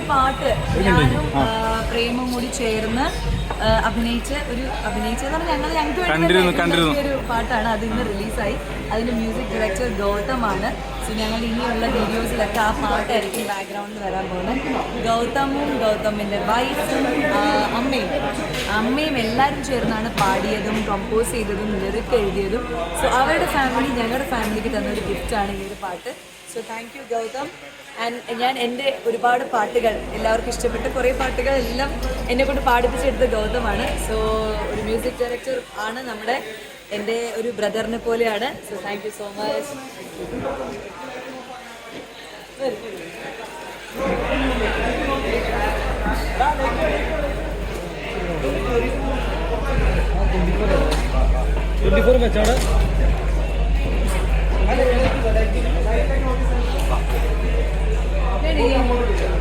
പാട്ട് ഞാനും പ്രേമും കൂടി ചേർന്ന് അഭിനയിച്ചെന്ന് പറഞ്ഞാൽ ഞങ്ങൾക്ക് ഒരു പാട്ടാണ്. അത് ഇന്ന് റിലീസായി. അതിൻ്റെ മ്യൂസിക് ഡയറക്ടർ ഗൗതമാണ്. സോ ഞങ്ങൾ ഇനിയുള്ള വീഡിയോസിലൊക്കെ ആ പാട്ടായിരിക്കും ബാക്ക്ഗ്രൗണ്ടിൽ വരാൻ പോകുന്നത്. ഗൗതമിൻ്റെ വൈഫും അമ്മയും എല്ലാവരും ചേർന്നാണ് പാടിയതും കമ്പോസ് ചെയ്തതും ലിറിക് എഴുതിയതും. സോ അവരുടെ ഫാമിലി ഞങ്ങളുടെ ഫാമിലിക്ക് തന്നൊരു ഗിഫ്റ്റാണ് ഈ ഒരു പാട്ട്. So thank you Gautam. And ഞാൻ എൻ്റെ ഒരുപാട് പാട്ടുകൾ എല്ലാവർക്കും ഇഷ്ടപ്പെട്ട കുറേ പാട്ടുകൾ എല്ലാം എന്നെ കൊണ്ട് പാടിപ്പിച്ചെടുത്ത ഗൗതമാണ്. സോ ഒരു മ്യൂസിക് ഡയറക്ടർ ആണ് നമ്മുടെ എൻ്റെ ഒരു ബ്രദറിനെ പോലെയാണ്. So thank you so much. Ready?